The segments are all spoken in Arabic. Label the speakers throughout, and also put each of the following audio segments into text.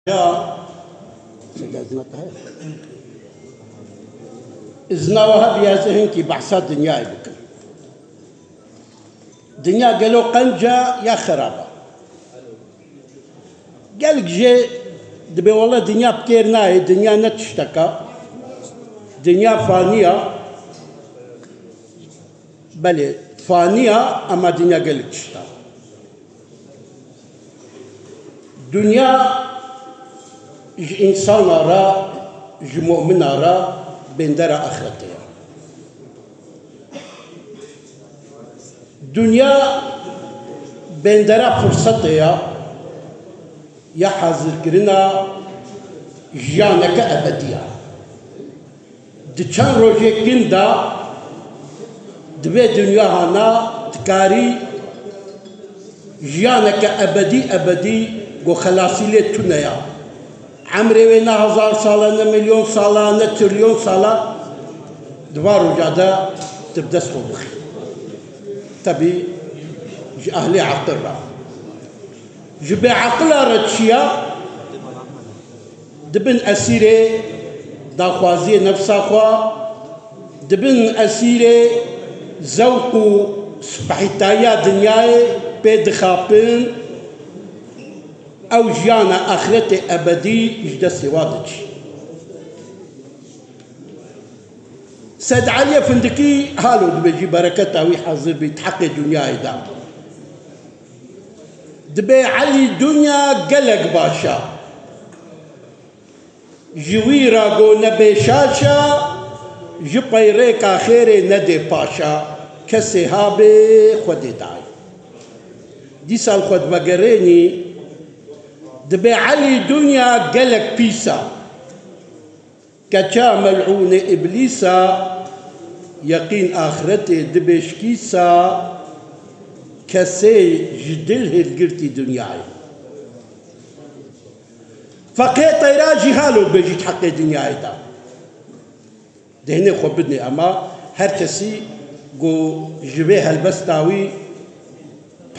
Speaker 1: يا إذن وهب يا زهن كي بحثات دنيا بك دنيا قالوا قنجة يا خرابة قالك جي دبي والله دنيا بكيرناي دنيا نتشتكى دنيا فانية بلي فانية أما دنيا قالك تشتا دنيا إنسان را مؤمن را بندر آخرته دنيا بندر فرصته يا حاضر كرنا جانك أبدية دچان روجه كندا دبي دنيا هانا تكاري جانك أبدي قو خلاصي لي تنيا عمري وينا 1000 سالة مليون سالة تريليون سالة دوار وجادا تبدا صبح تبي أهلي عقل جبي عقل رتشيا دبن أسيري داخوازي نفسا خوا دبن أسيري زوقو سبحيتايا دنياي بيد خابن أو جانا آخرتي أبدي جدا سوادج سيد علي فندكي هالو دبي بركته ويحضر بيتحقق دنيا دا دبي علي دنيا قلق باشا جويرا قو نبي شاشا جبي ريكا خيري ندي باشا كسي هابي خودي داي دي سال خود بقريني دبي علي دنيا قلق بيسا كتا ملعون إبليسا يقين آخرتي دبي شكيسا كسي جدله القرتي دنياي فقيت راجي هالو بيجي تحقي دنياي دا دهني خبدني أما هر كسي قو جبيه البستاوي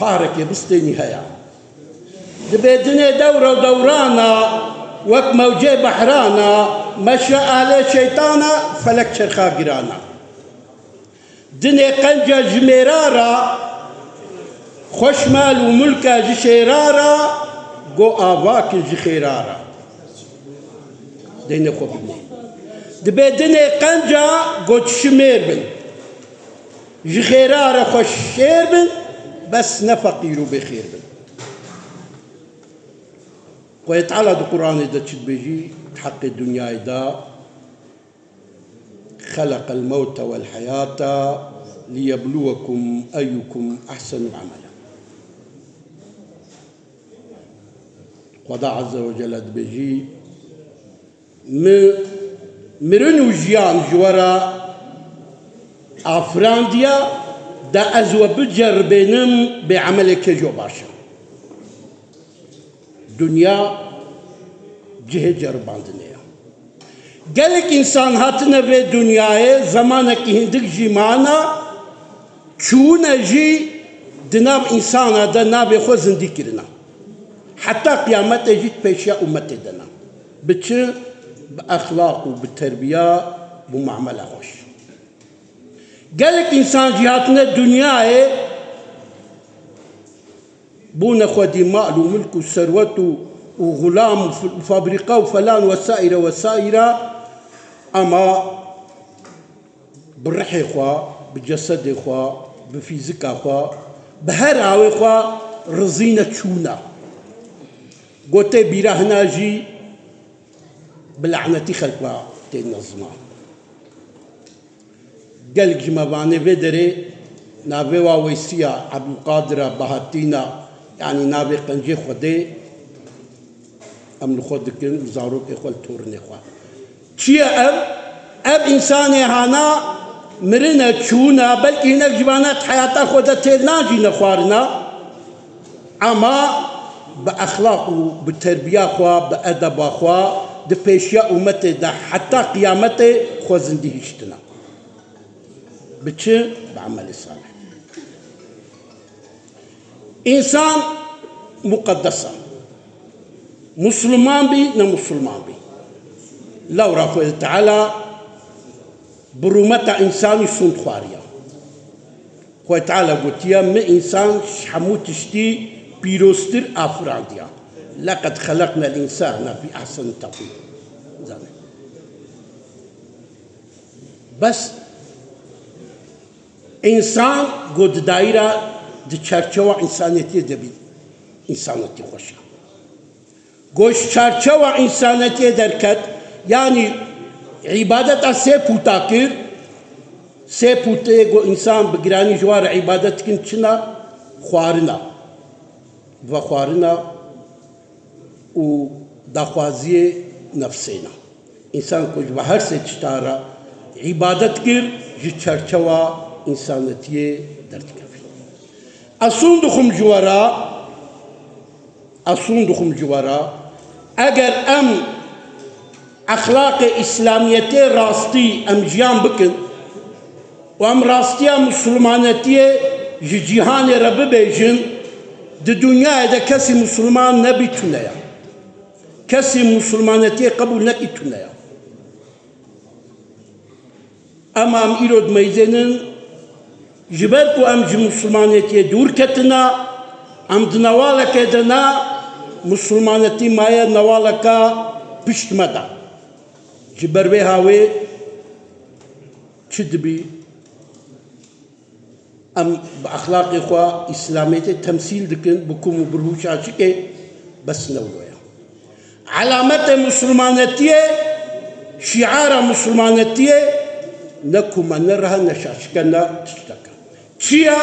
Speaker 1: بارك يبستيني هيا دبي دنيا دورة ودورانا وك موجي بحرانا مشى عليه شيطانا فلك شرخا قرانا دنيا قنجة جميرارا خوشمال وملكة جشيرارا قو آواك جخيرارا ديني خوبني دبي دنيا قنجة قو تشمير بن جخيرارا خوش شير بن بس نفقيرو بخير بن ويتعالى القرآن إذا تشد بيجي تحقق الدنيا إذا خلق الموت والحياة ليبلوكم أيكم أحسن عملا خدا عز وجل بيجي مرنو جيان جورا أفرانديا دا أزوى بجر بينم بعملك جو باشا دنيا جه جربان دنيا قالك إنسان هاتنا في دنيا زمانك هندك جيمانا شونا جي دناب إنسان دناب خو زندي كرنا حتى قيامته جيت بيشيا أمتي دنا بتش بأخلاق وبالتربية بمعاملة خوش قالك إنسان جهاتنا الدنيا بونا خودي مال وملك وثروة وغلام وفابريقا وفلان وسائر أما بالرحي خوا بالجسد خوا بفيزيكا خوا بهر خوا رزينة تشونا قوتي بيراهنا جي بلعنتي خلقا تنظما قالك جماباني بدري نابي ويسيا عبد القادر بهاتينا يعني نابي قنجي خدي أمن خود كن زاروك إخوال تورني خوا شيء أب إنساني هانا مرنا تشونا بلكي هناك جبانات حياتا خودة تيرناجي نخوارنا أما بأخلاق وبالتربية خوا بأدب خوا دبيشيا أمتي دا حتى قيامتي خوزن دي هشتنا بتشي بعمل الصالح إنسان مقدسة مسلمان بي نمسلمان بي لو رافض تعالى برومتا إنساني سند خواريا خوي تعالى قلت يا ما إنسان حموت تشتي بيروستر أفراديا لقد خلقنا الإنسان في أحسن تقويم بس إنسان قد دايرة دي چرچوا إنسانيتي دبي إنسانيتي خوشا قوش چرچوا إنسانيتي دركت يعني عبادت سي پوتاكر سي پوتي قو إنسان بگراني جوار عبادت كن چنا خوارنا و خوارنا و دخوازي نفسنا إنسان كوش بهر سي چتارا عبادت كر جي چرچوا إنسانيتي دركت أصوندخم جوارا أجر أم أخلاق إسلاميتي راستي أم جيان بكن وأم راستي مسلمانتي جهان رب بيجن دي دنيا إذا كسي مسلمان نبي تنيا كسي مسلمانتي قبول نكي تنيا أمام إيرود ميزنن جبركو أم مسلمانتي دور كتنا أم دنوالك دنا مسلمانتي مايا نوالكا بشت مدى جبر بهاوي تشدبي أم بأخلاق إخوة إسلاميتي تمثيل دكن بكم برهوش عشكي بس نولويا علامة مسلمانتي شعار مسلمانتي نكو ما نرها نشاشكنا تشتكى شيا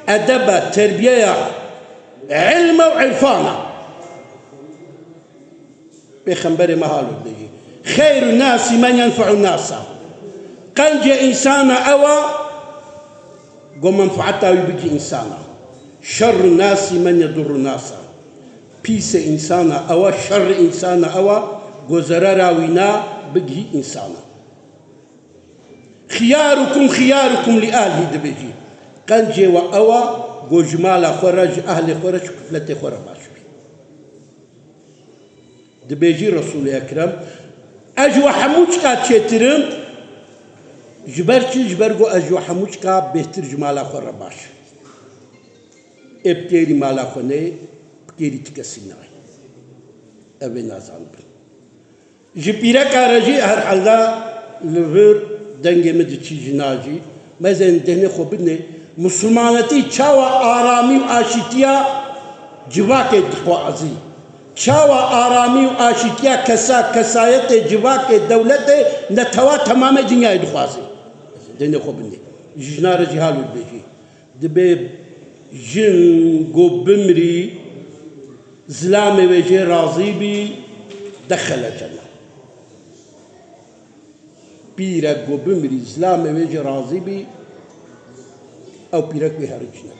Speaker 1: أدب تربية علم وعرفانا بخنبري مهالو دي خير الناس من ينفع الناس قنج إنسان أوى قو منفعته يبقي إنسانا شر الناس من يضر الناس بيس إنسان أوى شر إنسان أوى قو زرارا وينا بقي إنسانا خياركم لأهله دبيجي قنج وأوى قو جمال خرج أهل خرج كفلة خرج باشبي دبيجي رسول أكرم أجوا حموشكا تشترم جبرقو أجوا حموشكا بهتر جمال خرج باش ابتيري مالا خوني بكيري تكسيناي أبي نازان بن جبيركا رجي هر حلا لفر دنگه مدچی جناجی مزن دهنه خو بدنه مسلمانتی چاوا آرامی و آشتیا جواک دخوازی چاوا آرامی و آشتیا کسایت جواک دولت نتوا تمام دنیا دخوازی دهنه خو بدنه جنار جهالو بيجي دبي جن قو بمري زلامي وجه راضي بي دخل الجنة بيرك قو بمري زلامي وجه راضي بي أو بيرك بهر الجنة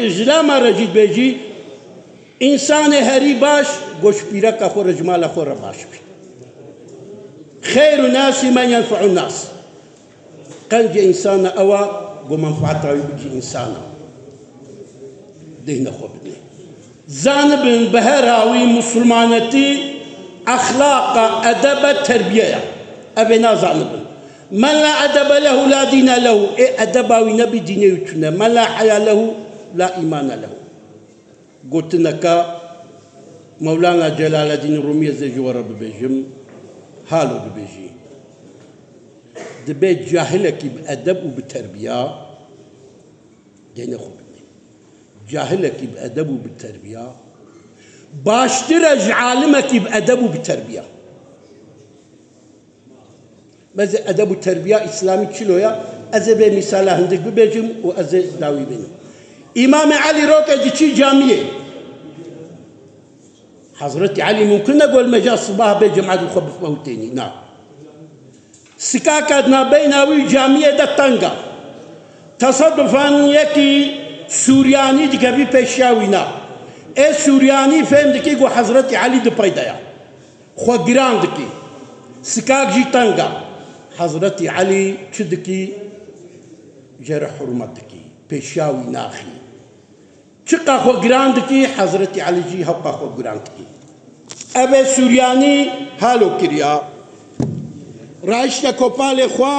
Speaker 1: زلام رجل بيجي إنسان هري باش قوش بيرك أخو رجمال أخو رباش بي خير الناس من ينفع الناس قنج إنسان أوى ومنفعته يبقي إنسانا دهنا خبني زانب بهراوي مسلمانتي أخلاق أدب تربية أبنا زانب من لا أدب له لا دين له أدباوي نبي دينه يتنا من لا حياة له لا إيمان له قلت لك مولانا جلال الدين الرومي زجور ببيجم حالو ببيجي دبيت جاهلك بأدب وبتربية دينا خبني جاهلك بأدب وبالتربية باشترج عالمك بأدب وبالتربية ماذا أدب التربية إسلامي كيلويا أزبي مثال عندك ببيجم وأزي داوي بينه إمام علي روكا جيتشي جامية حضرتي علي ممكن أقول مجال صباح بجمعة الخبز موتيني نعم سكاكتنا بيناوي جامية دتانغا تصدفاً يكي سورياني دكبي بيشاوينا إيه سورياني فهم دكي قو حضرتي علي دو بايدايا خو جيران دكي سكاك جي تانغا حضرتي علي شدكي جرح حرمتكي بيشاوي ناخي چقا خو گراند کی حضرت علی جی حقا خو گراند کی ابے سوریانی حالو کریا راشتا کوپال خوا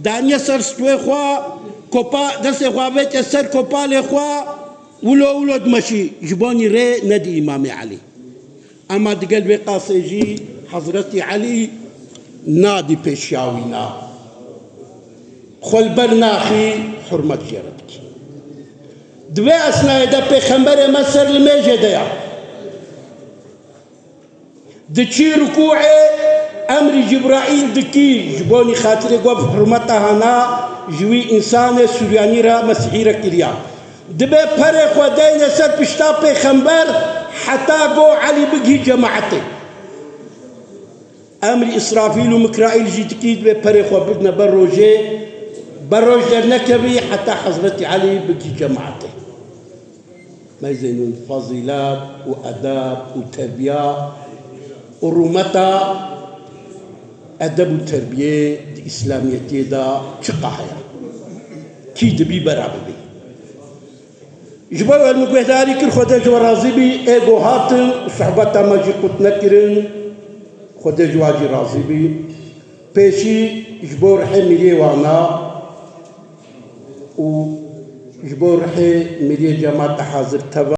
Speaker 1: دانیا سر ستوی خوا کوپا دست خوا بیت سر کوپال خوا ولو دمشي جبوني ري ندي إمام علي أما دقل بقاسي جي حضرت علي نادي بيشاوينا خل برناخي حرمة جردك دوي أثناء دا بيخمبر مصر الميجة ديا دچي ركوعي أمر جبرائيل دكي جبوني خاطري قوف حرمتها هنا جوي إنسان سورياني را مسيحي را كريا دبي فرق ودين سد بشتا بيخمبر حتى قو علي بقي جماعتي أمر إسرافيل ومكرائيل جيتكي دبي فرق وبدنا بروج درنكبي حتى حضرت علي بقي جماعتي ما زينون فضيلات وأداب وتربية ورمتا أدب وتربية إسلامية دا شقاحيا كي دبي برابر بي جبال المقهداري كل خدج ورازي بي ايغو هاتن صحبتا ما جي قد نكرن خدج واجي رازي بي بيشي جبور حي ملي وانا و جبور حي ملي جماعة حاضر تبا